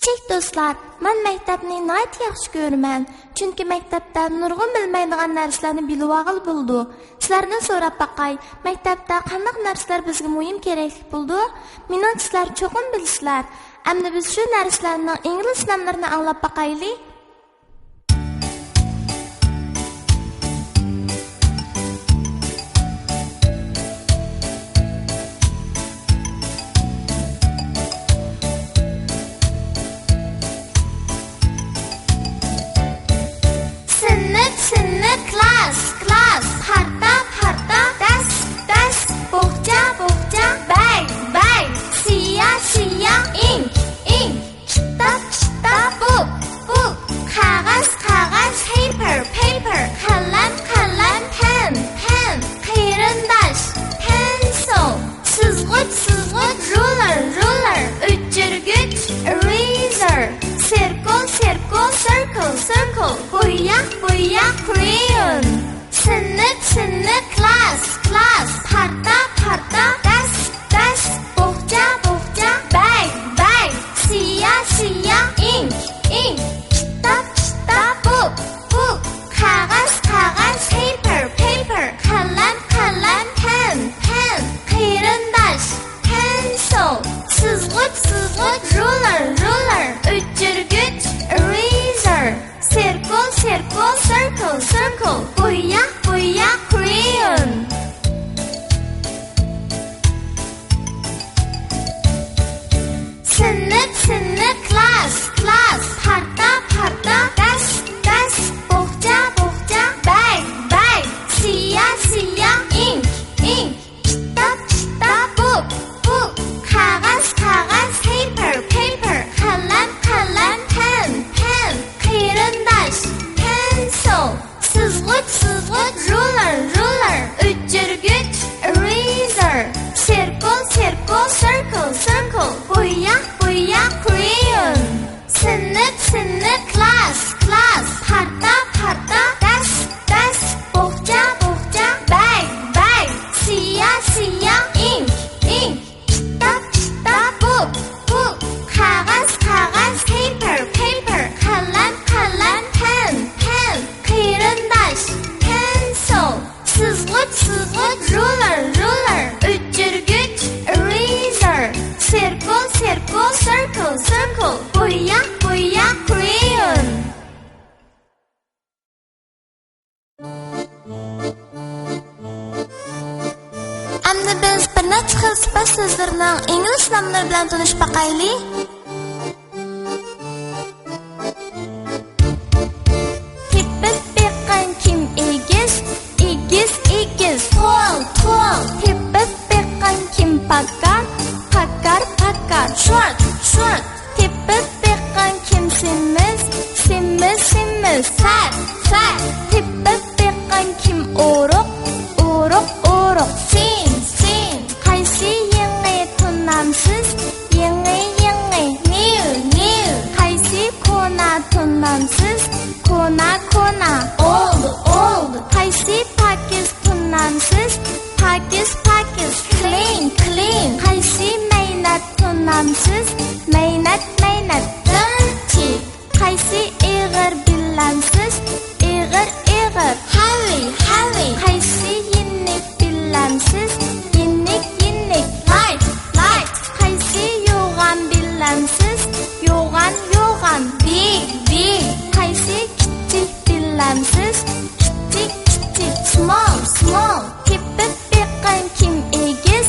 Kichik do'stlar, men maktabni nihoyat yaxshi ko'raman. Chunki maktabda nurg'un bilmaydigan narsalarni bilib olib bo'ldi. Sizlardan so'rab baqay, maktabda qanday narsalar bizga muhim kerakli bo'ldi? Mening sizlar cho'qim bilisizlar. Endi biz shu narsalarning ingliz nomlarini anglab baqaylik. Sınıf, class, parta, desk, bohça, bag, siyah, ink, kitap, book, kağıt, paper, kalem, pen, kıyırındaş, pencil, sızgıç, ruler, üçürgüç, eraser, circle, boya, crayon. Sınıf, class, parta, desk, bohça, bag, siyah, ink, kitap, book, kağıt, paper, kalem, pen, kıyırındaş, pencil, sızgıç, ruler, üçürgüç, eraser, circle, boya, crayon. Sınıf, class, parta, desk, bohça, bag, siyah, ink, kitap, book, kağıt, paper, kalem, pen, kıyırındaş, pencil, sızgıç, ruler, üçürgüç, eraser, circle, boya, crayon. Sınıf, class, parta, desk, bohça, bag, siyah, ink, kitap, book, kağıt, paper, kalem, pen, kıyırındaş, pencil, sızgıç, ruler, üçürgüç, eraser, circle, boya, crayon. Endi biz bir necha xil sifat so'zlarning ingliz nomlari bilan tanishib baqaylik. Tepib beqqan kim egiz, tall, tepib beqqan kim pakar, short, tepib beqqan kim semiz, fat, tepib beqqan kim o'roq, thin, qaysi yangi tunamsiz, yangi, new, qaysi kona tunamsiz, kona, old, qaysi pakiz tunamsiz, pakiz, clean, qaysi maynat tunamsiz, maynat, dirty, qaysi ig'ir bilamsiz, ig'ir, heavy, qaysi yinnik bilamsiz, yinnik, light, qaysi yo'g'an bilamsiz, yo'g'an, big, qaysi kichik bilamsiz, kichik, small, tepib beqqan kim egiz,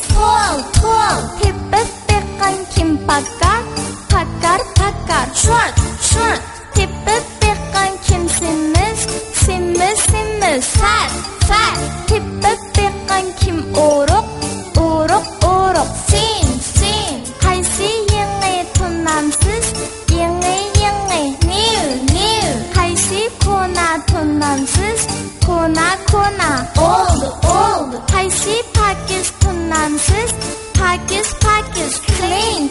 tall, tepib beqqan kim pakar, short, tepib beqqan kim semiz, fat, tepib beqqan kim o'roq, thin, qaysi yangi tunamsiz, yangi, new, qaysi kona tunamsiz, kona, old, qaysi pakiz tunamsiz, pakiz, clean,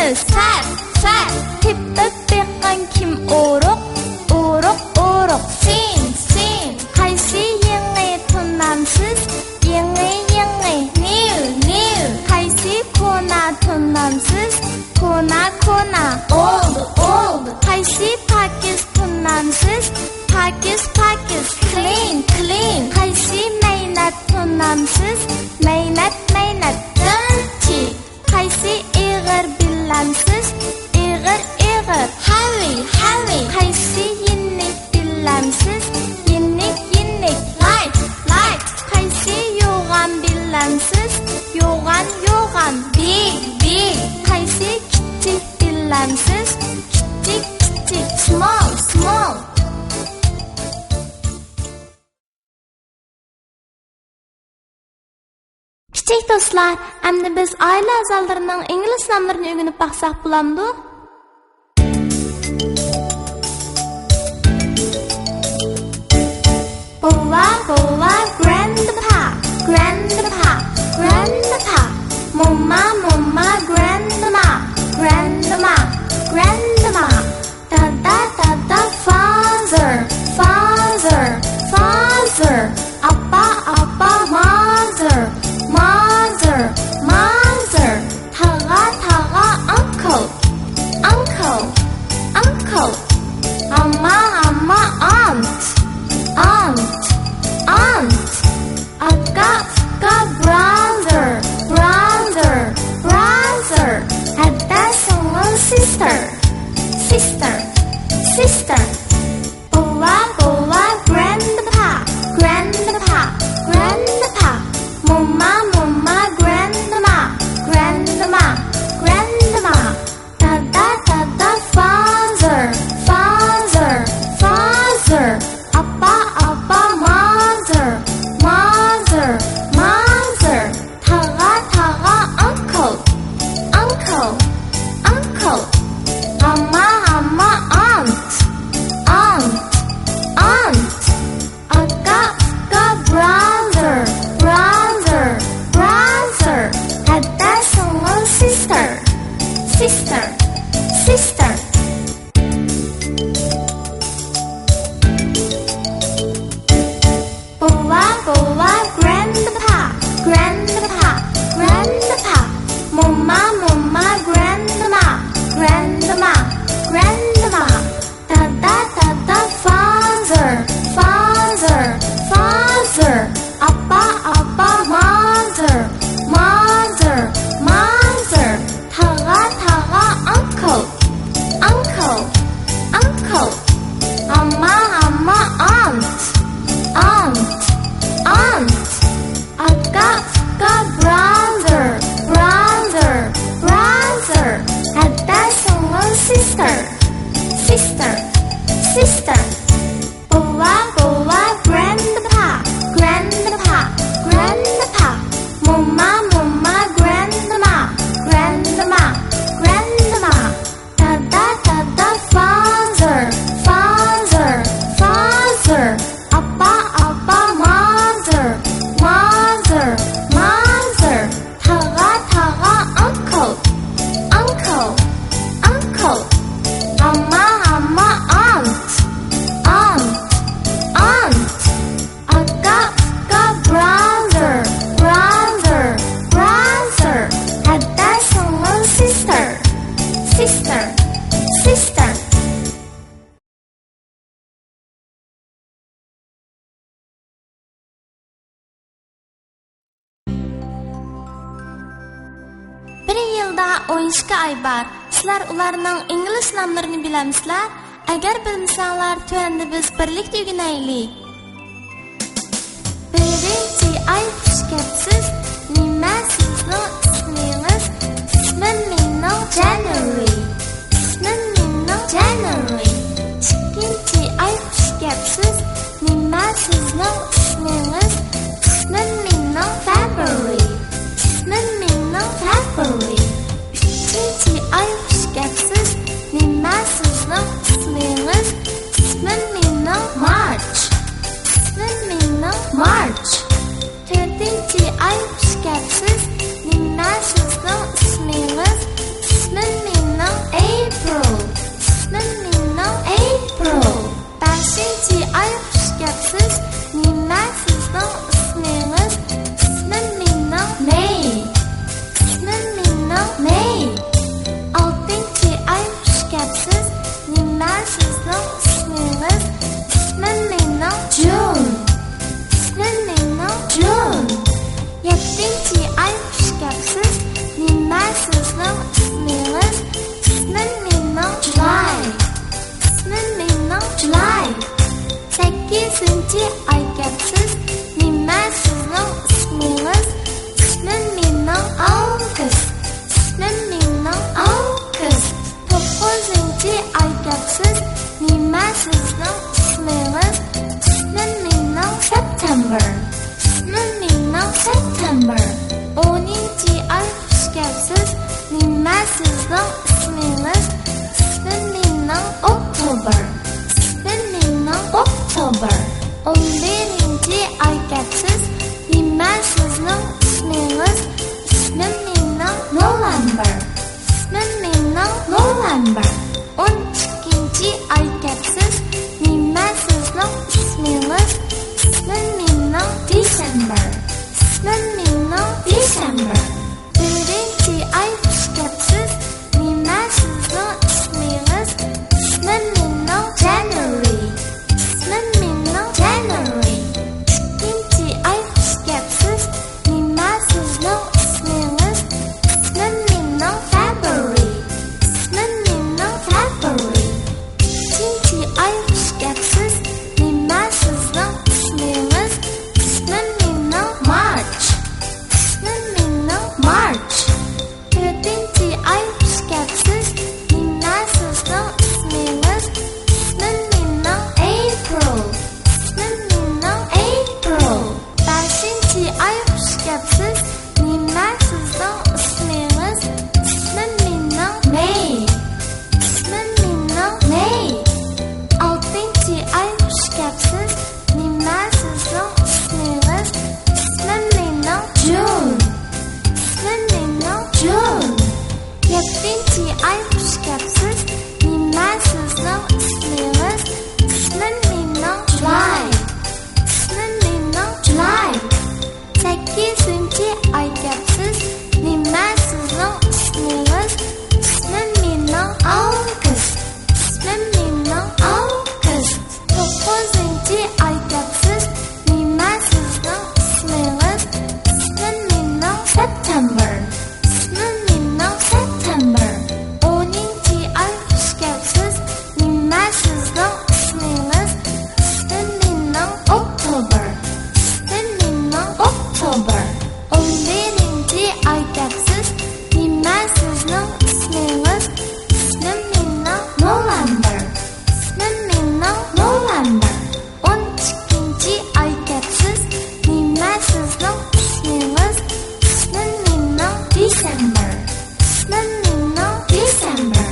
kimimiz? Fat, fat. Tepib beqqan kim uruq? Uruq, uruq. Sin, sin. Qaysi yangi tunamsiz? Yangi, yangi. New, new. Qaysi kona tunamsiz? Kona, kona. Old, old. Qaysi pakiz tunamsiz? Pakiz, pakiz. Clean, clean. Qaysi maynat tunamsiz? Maynat, maynat. Dirty. Qaysi ig'ir billamsiz? Ig'ir, ig'ir. Heavy, heavy. Qaysi yinnik billamsiz? Yinnik, yinnik. Light, light. Qaysi yo'g'an billamsiz? Yo'g'an, yo'g'an. Big, big. Qaysi kichik billamsiz? Kichik, kichik. Small, small. Kichik do'stlar, endi biz oila a'zolarining ingliz nomlarini o'rganib baqsaq bo'lamdi? Bova, bova, grandpa, grandpa, grandpa. Mama, mama, grandma, grandma, grandma. Dada, dada, father, father, father. Appa, appa, mother, mother, mother. Taga, taga, uncle, uncle, uncle. Amma, amma, aunt, aunt, aunt. Akka, akka, brother, brother, brother. Ada, single sister, sister, sister. Boa, boa, grandpa, grandpa, grandpa. Mama, mama, grandma, grandma, grandma. Dada, dada, father, father, father. Appa, appa, mother, mother, mother. Taga, taga, uncle, uncle, uncle. Amma, amma, aunt, aunt, aunt. Akka, akka, brother, brother, brother. Ada, single sister, sister, sister. Boa, boa, grandpa, grandpa, grandpa. Mama, mama, grandma, grandma, grandma. Dada, dada, father, father, father. Appa, appa, mother, mother, mother. Taga, taga, uncle, uncle, uncle. Amma, amma, aunt, aunt, aunt. Akka, akka, brother, brother, brother. Ada, single sister, sister, sister. Boa, boa, grandpa, grandpa, grandpa. Mama, mama, grandma, grandma, grandma. Dada, dada, father, father, father. Appa, appa, mother, mother, mother. Taga, taga, uncle, uncle, uncle. Amma, amma, aunt, aunt, aunt. Akka, akka, brother, brother, brother. Ada, single sister, sister, sister. Bir yılda 12 ay var. Sizler ularning ingliz nomlarini bilamsizlar? Agar bilmasanglar, tuanda biz birlikda o'rganaylik. Birinchi ay xush kelibsiz. Nima sizning ismingiz? Ismim mening January. Ismim mening January. Ikkinchi ay xush kelibsiz. Nima sizning ismingiz? Ismim mening February. Ismim mening February. Uchinchi ay xush kelibsiz. Nima sizning ismingiz? Ismim mening March. Ismim mening March. To'rtinchi ay xush kelibsiz. Nima sizning ismingiz? Ismim sizning ismingiz? İsmim mening Oktober. İsmim mening Oktober. 11-ci ay kapsiz. Nima sizning ismingiz? İsmim mening November. İsmim mening November. 12-ci ay kapsiz. Nima sizning ismingiz? İsmim mening December. İsmim mening December. 1-ci ay kapsiz. Nima sizning ismingiz? İsmim mening January. İsmim mening January. 2-ci ay kapsiz. Nima sizning ismingiz? İsmim mening February. İsmim mening February. 3-ci ay kapsiz. Nima sizning ismingiz? İsmim mening March. İsmim mening March. 4-ci ay kapsiz. Nima sizning ismingiz? İsmim mening April. İsmim mening April. 5-ci ay kapsiz. Nima sizning ismingiz? İsmim mening May. İsmim mening May. 6-ci ay kapsiz. Nima sizning ismingiz? İsmim mening June. İsmim mening June. 7-ci ay kapsiz. Nima sizning ismingiz? İsmim mening July. İsmim mening July. 8-ci ay kapsiz. Nima sizning ismingiz? İsmim mening August. İsmim mening August. 9-ci ay kapsiz. Nima sizning ismingiz? İsmim mening September. İsmim mening September. 10-ci ay kapsiz. Nima sizning ismingiz? İsmim mening October. İsmim mening October. 11-ci ay kapsiz. Nima sizning ismingiz? İsmim mening November. İsmim mening November. 12-ci ay kapsiz. Nima sizning ismingiz? İsmim mening December. İsmim mening December.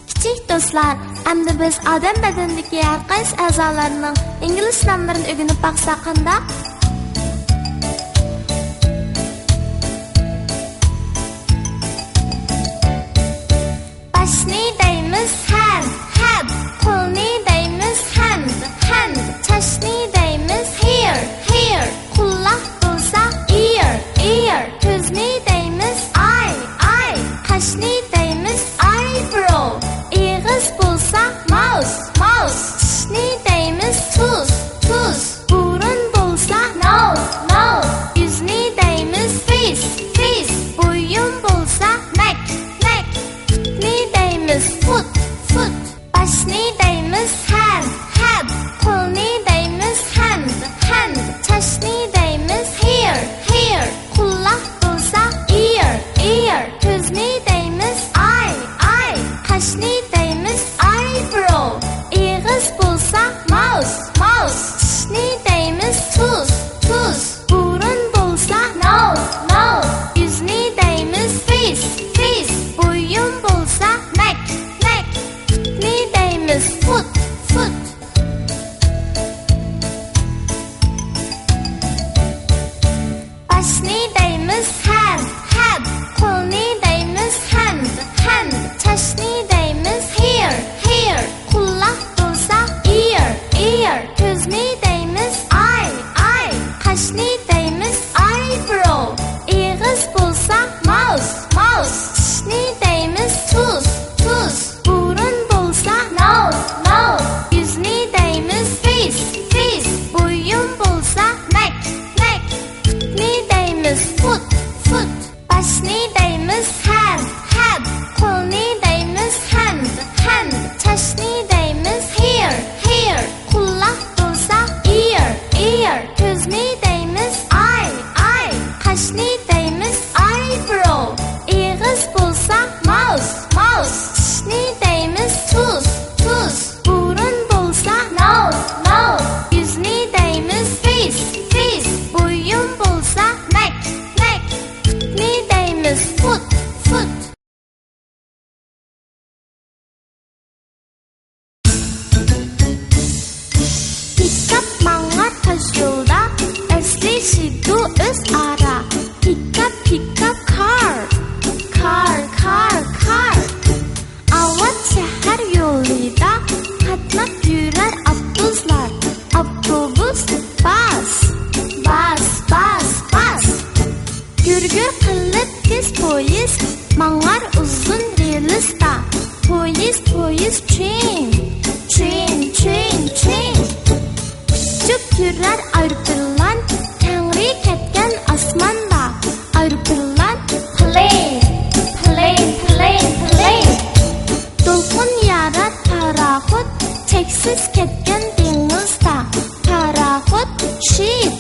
Kichik do'stlar, endi biz odam badanidagi har qaysi a'zolarining ingliz nomlarini o'rganib baqsak qandoq? Boshni deymiz hand, head. Qo'lni deymiz hand, hand. Chashni deymiz hair, hair. Quloq bo'lsa ear, ear. Ko'zni deymiz eye, eye. Qashni deymiz eyebrow. Ağız bo'lsa mouse, mouse. Tishni deymiz tooth, tooth. Burun bo'lsa nose, nose. Yuzni deymiz face, face. Bo'yin bo'lsa neck, neck. Futni deymiz foot, foot. Boshni deymiz head, head. Qo'lni fish. Boyun bo'lsa Neck. ne deymiz? Foot. Pick up manglar taş yolda, esleşidu öz ara. Pick up car. Avat şehir yoluyla, katnak yürür abduzlar. Abdubus, bas. Gürgür kılıp tez poyiz, manglar uzun relista. Poyiz, train. Küçük yürür ayrıpırlan, tengri ketken asmanda. Ayrıpırlan, Plane. dolkun yarar parahut, çeksiz ketken denizda. Parahut, ship.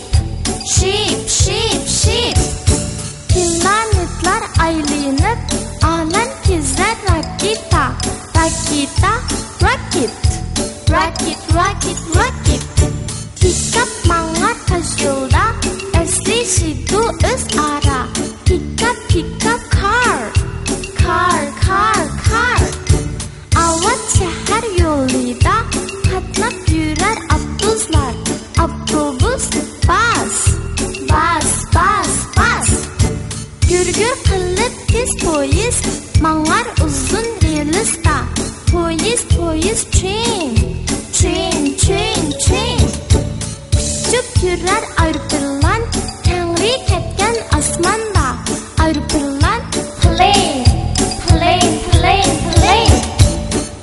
Planetlar aylanıp, alem kezler raketa. Rocket. Pick up manglar taş yolda, esleşidu öz ara. Pick up car. Avat şehir yoluyla, katnak yürür abduzlar. Abdubus, bas. Gürgür kılıp tez poyiz, manglar uzun relista. Poyiz, train. Küçük yürür ayrıpırlan, tengri ketken asmanda. Ayrıpırlan, Plane.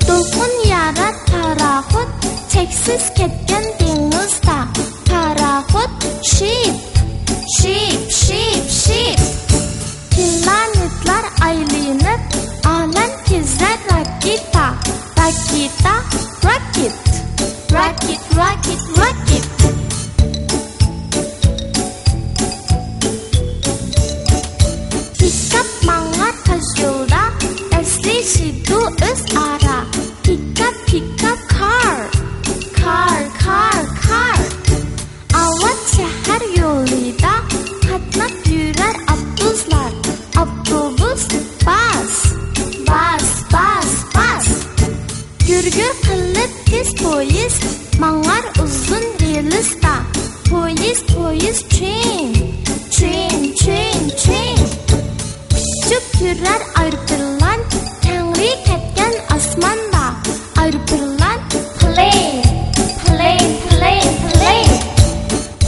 dolkun yarar parahut, çeksiz ketken denizda. Parahut, ship. Planetlar aylanıp, alem kezler raketa. Rocket. Pick up manglar taş yolda, esleşidu öz ara. Pick up car. Avat şehir yoluyla, katnak yürür abduzlar. Abdubus, bas. Gürgür kılıp tez poyiz, manglar uzun relista. Poyiz, train. Küçük yürür ayrıpırlan, tengri ketken asmanda. Ayrıpırlan, Plane.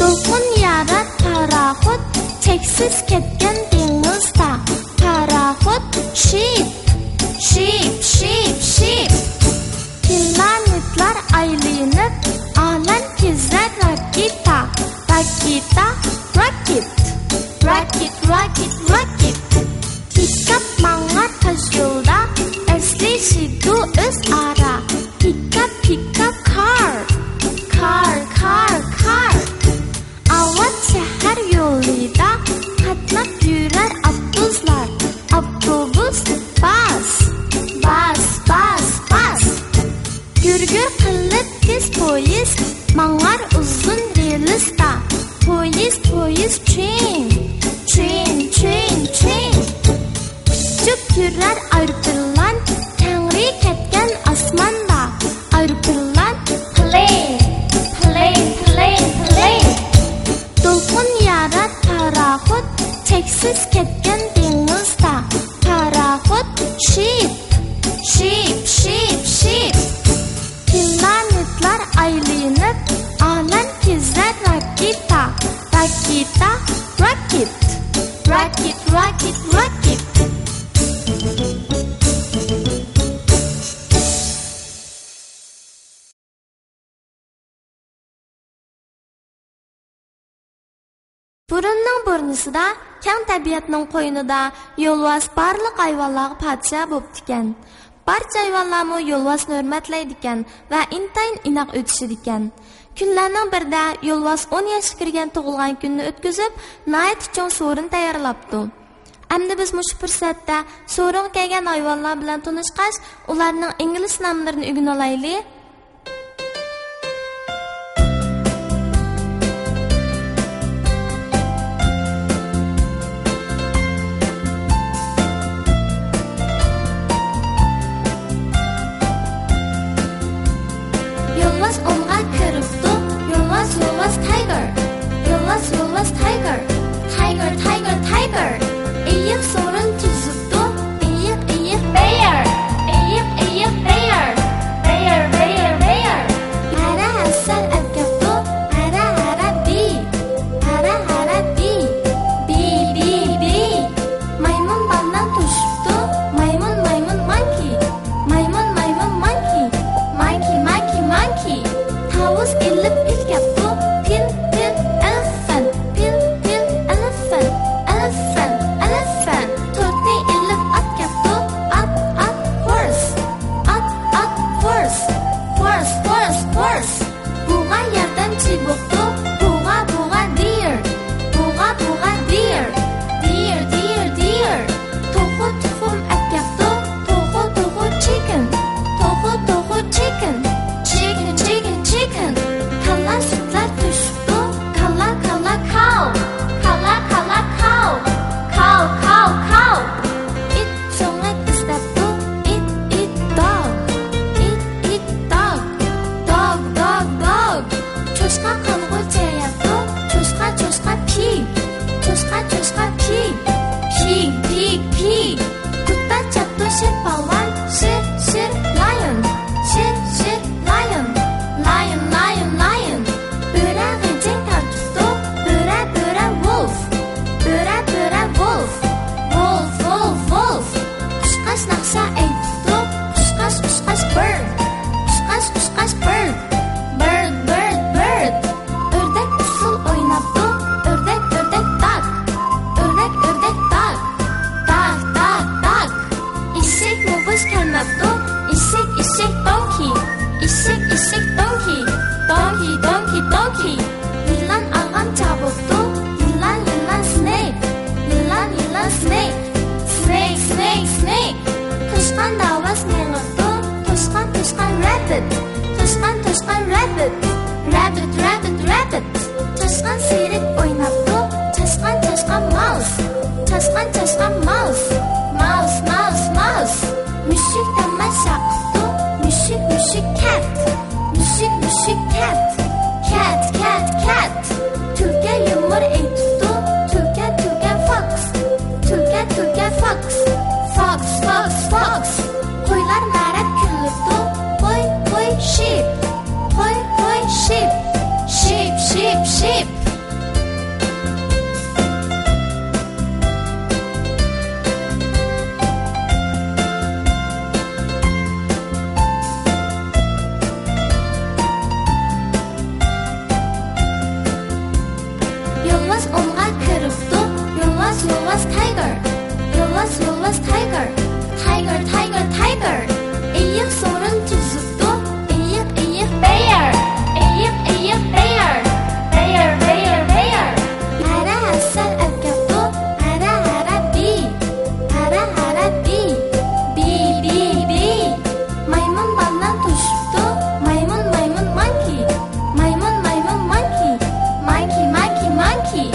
dolkun yarar parahut, çeksiz ketken denizda. Parahut, ship. Planetlar aylanıp, alem kezler raketa. Rocket. Pick up manglar taş yolda, esleşidu öz ara. Pick up car. Avat şehir yoluyla, katnak yürür abduzlar. Abdubus, bas. Gürgür kılıp tez poyiz, manglar uzun relista. Poyiz, train. Küçük yürür ayrıpırlan, tengri ketken asmanda. Ayrıpırlan, Plane. dolkun yarar parahut, çeksiz ketken denizda. Parahut, ship. Planetlar aylanıp, alem kezler raketa. Rocket. Burunning burnusida, kang tabiatning qo'ynida yo'lvas barliq hayvonlarga podsho bo'pti ekan. Barcha hayvonlarmi yo'lvasni hurmatlaydi ekan va intayin inoq o'tishidi ekan. Kunlarning birida yo'lvas 10 yoshga kirgan tug'ilgan kunni o'tkazib, nayt uchun so'rin tayyorlabdi. Endi biz mush fursatda so'ringa kelgan hayvonlar bilan tanishqach, ularning ingliz nomlarini o'rganib olaylik. rabbit. Toshqan toshqan rabbit. Rabbit rabbit rabbit. Toshqan siyrak o'ynabdi. Toshqan toshqan mouse. Toshqan toshqan mouse. Mouse mouse mouse. Mushuk tamosha qildi. Mushuk mushuk cat. Mushuk mushuk cat. Cat cat cat. Tulka yumur aytibdi. Tulka tulka fox. Tulka tulka fox. Fox fox fox. Qo'ylar marab kulibdi. Qo'y qo'y sheep. Qo'y qo'y sheep. Sheep sheep sheep. Yolvaz onğa kiribdi. Yolvaz yolvaz tiger. Yolvaz yolvaz tiger. Tiger tiger tiger. Eyiq sorun tuzibdi. Eyiq eyiq bear. Eyiq eyiq bear. Bear bear bear. Hara hasal akabdi. Hara hara bee. Hara hara bee. Bee bee bee. Maymun baldan tushibdi. Maymun maymun monkey. Maymun maymun monkey. Monkey monkey monkey.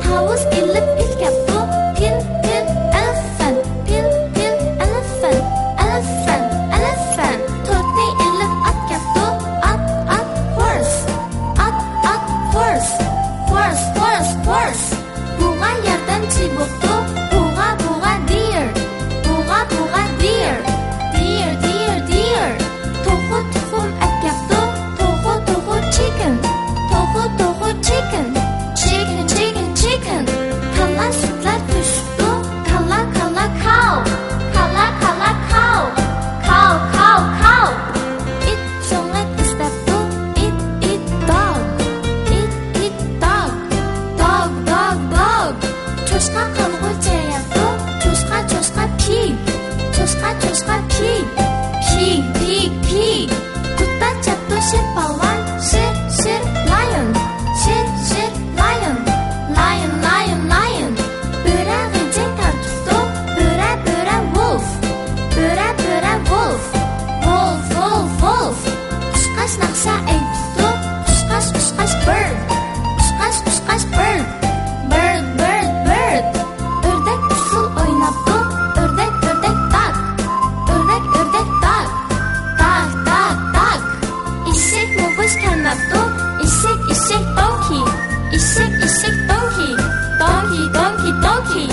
Tavus ilib ilkabdi. Pil pil elephant. Pil pil elephant. Elephant elephant. To'rtni ilib atkabdi. At at horse. At at horse. Horse horse horse. Buğa yerdan chibibdi. Buğa buğa deer. Buğa buğa deer. Deer deer deer. To'g'ri tuxum atkabdi. To'g'ri to'g'ri chicken. To'g'ri to'g'ri chicken. Chicken chicken chicken. Kalla sutlar tushibdi. Kalla kalla cow. Kalla kalla cow. Cow cow cow. It so'ngak istabdi. It dog. It dog. Dog dog dog. Cho'shqa qang'ucha yapdi. Cho'shqa cho'shqa pig. Cho'shqa cho'shqa pig. Pig pig pig. Kutta chapdi sher polvon. Sher lion. Sher lion. Lion lion lion. Bo'ra g'ijak tortibdi. Bo'ra wolf. Bo'ra wolf. Wolf wolf wolf. Qushqash naqsha aytibdi. Qushqash bird. Qushqash bird. Bird bird bird. O'rdak usul o'ynabdi. O'rdak duck. O'rdak duck. Duck. Eshak mo'g'ish kelmabdi. Eshak donkey. Eshak donkey. Donkey.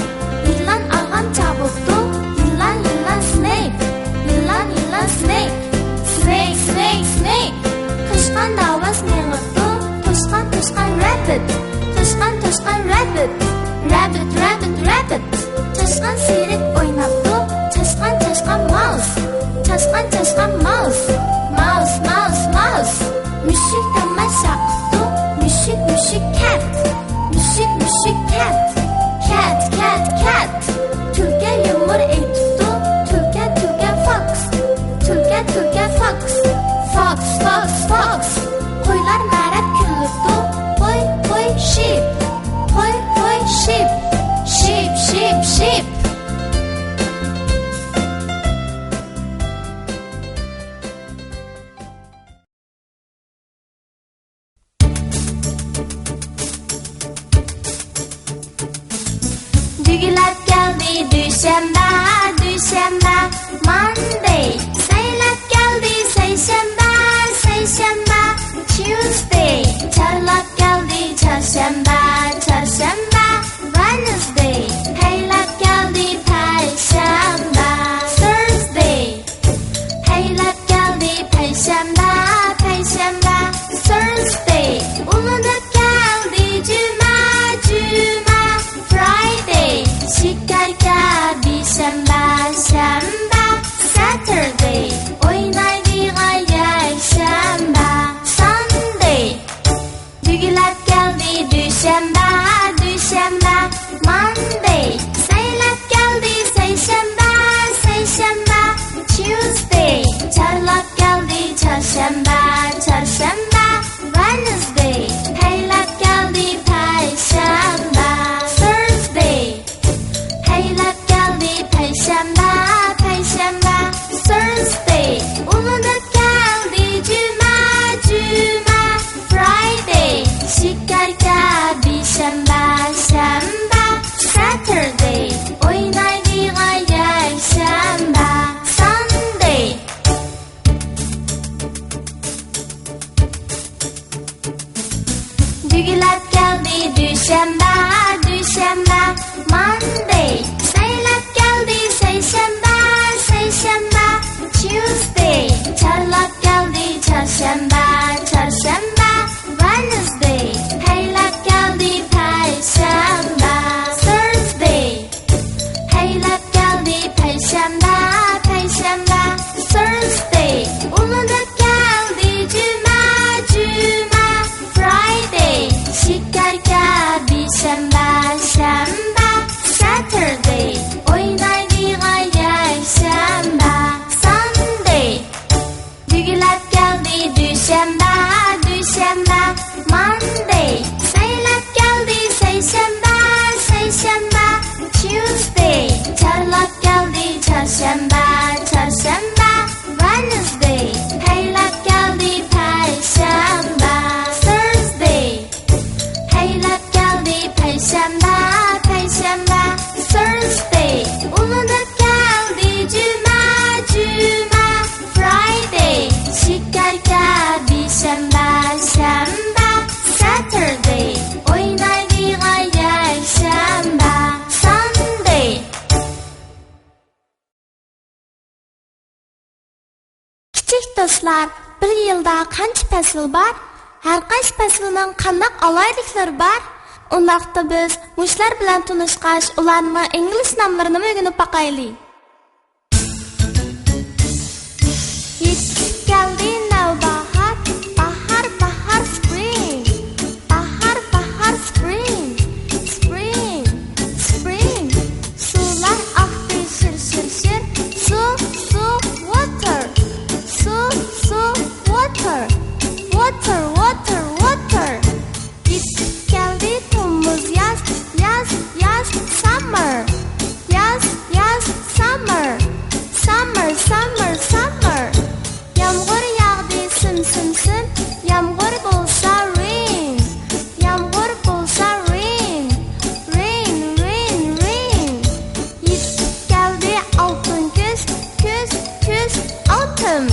Yillan alg'an chabibdi. Yillan snake. Yillan snake. Snake. Toshqan davas meng'ibdi. Toshqan rabbit. Toshqan rabbit. Rabbit. Toshqan siyrak o'ynabdi. Toshqan mouse. Toshqan mouse. Mouse. Mushuk tamosha qildi. Mushuk cat. Mushuk cat. Cat. Tulka yumur aytibdi. Tulka fox. Tulka fox. Fox. Qo'ylar marab kulibdi. Qo'y sheep. Qo'y sheep. Sheep. Dügülab geldi düşembe. Monday. Saylab geldi seyşembe. Tuesday. Çarlab geldi çarşembe. Wednesday. Haylab geldi perşembe. Thursday. Haylab geldi perşembe. Thursday. Ulanıp geldi cuma. Friday. Şekerka bir şembe. Saturday. Oynaydı gayet şembe. Sunday. Dügülab geldi düşembe. Saylab geldi düşembe, düşembe. Monday. Saylab geldi seyşembe, seyşembe. Tuesday. Çarlap geldi çarşembe, çarşembe. Wednesday. Haylap geldi perşembe. Thursday. Haylap geldi perşembe, perşembe. Thursday. Ulanıp geldi cuma, cuma. Friday. Şekerke bir şembe, şembe. Saturday. Oynaydığa yaşembe. Sunday. Dügülep geldi düşembe, düşembe. Monday. Saylap geldi seyşembe, seyşembe. Tuesday. Çarlap geldi çarşembe, çarşembe. Wednesday. Haylap geldi perşembe. Thursday. Haylap geldi perşembe, perşembe. Thursday. Ulanıp geldi cuma, cuma. Friday. Şekerke bir şembe, şembe. Saturday. Oynaydığa yaşembe. Sunday. Kichik do'stlar, bir yilda qancha fasl bor? Har qaysi faslning qanday alayliklari bor? Undaqda biz mushlar bilan tanishqach, ularning ingliz nomlarini o'rganib boqaylik. Yetib keldi navbahor, bahor, bahor, spring. Bahor, bahor, spring. Spring, spring. Suvlar oqdi shir, shir, shir. Suv, suv, water. Suv, suv, water. Water, water, water. Yetib keldi temmuz yaz, yaz, yaz, summer. Yaz, yaz, summer. Summer, summer, summer. Yağmur yağdı sim, sim, sim. Yağmur bulsa rain. Yağmur bulsa rain. Rain, rain, rain. Yetib geldi altın küz, küz, küz, autumn.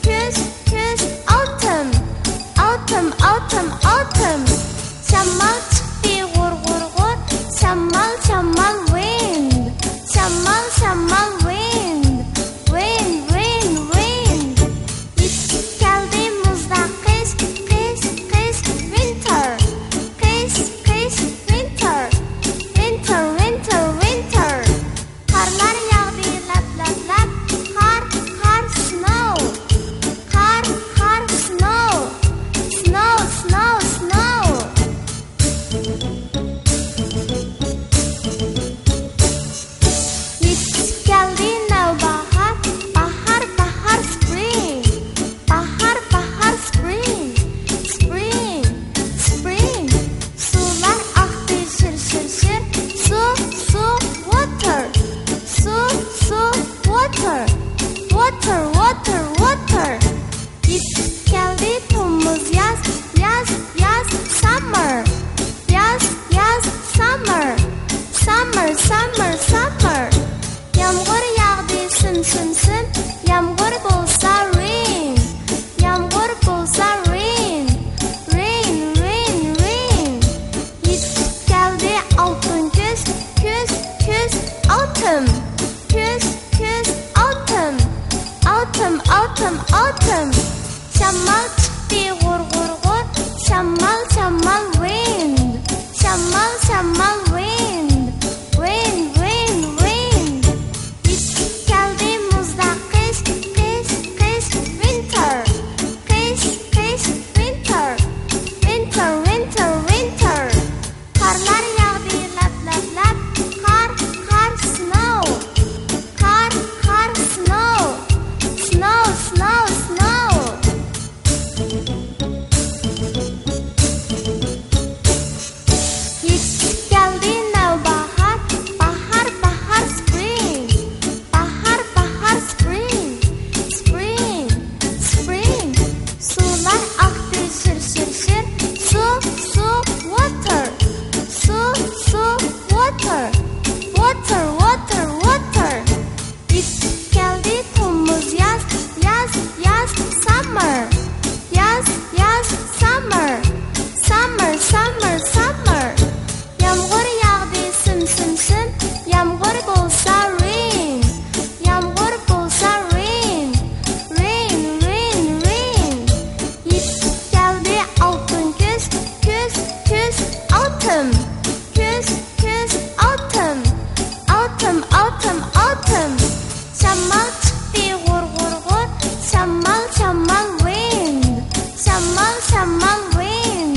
Küz, küz, autumn. Autumn, autumn, autumn. Şammal çıktı gur, gur, gur. Şammal, şammal, wind. Şammal, şammal, wind. Wind, wind, wind. Yetib geldi muzda kış, kış, kış, winter. Kış, kış, winter. Winter, winter, winter. Karlar yağdı lap, lap, lap. Kar, kar, snow. Kar, kar, snow. Snow, snow, snow. autumn. Küz, küz, autumn. Autumn, autumn, autumn. Şammal çıktı gur gur gur. Şammal, şammal wind. Şammal, şammal wind.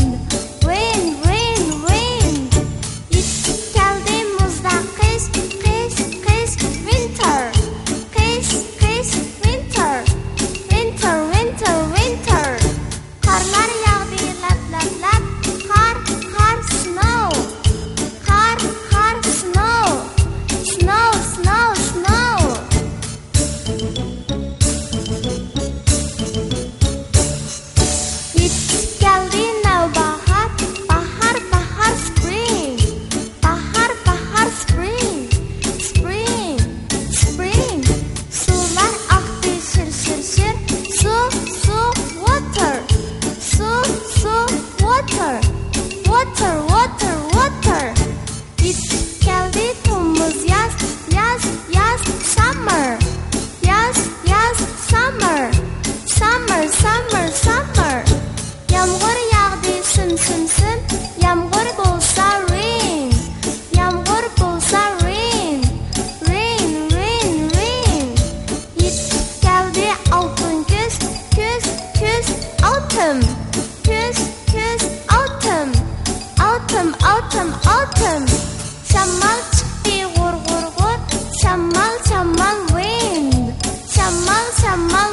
Wind, wind, wind. Yetip geldi muzda kış, kış, kış, winter. Kış, kış, winter. Winter, winter, winter. Karlar yağdı lap lap lap. Kar, kar, snow. Kar, kar, snow. Snow, snow, snow. Yetip geldi nevbahar. Bahar, bahar, spring. Bahar, bahar, spring. Spring, spring. Sular aktı şır şır şır. Su, su, water. Su, su, water. Water, water, water. Yetip geldi Temmuz yaz. Yaz, yaz, summer. Yaz, yaz, summer. Summer, summer, summer. Yağmur yağdı sım sım sım. Yağmur bolsa rain. Yağmur bolsa rain. Rain, rain, rain. Yetip geldi altın küz. Küz, küz, autumn. Küz, küz, autumn. Autumn, autumn, autumn. Şammal çıktı gur gur gur. Şammal, şammal wind. Şammal, şammal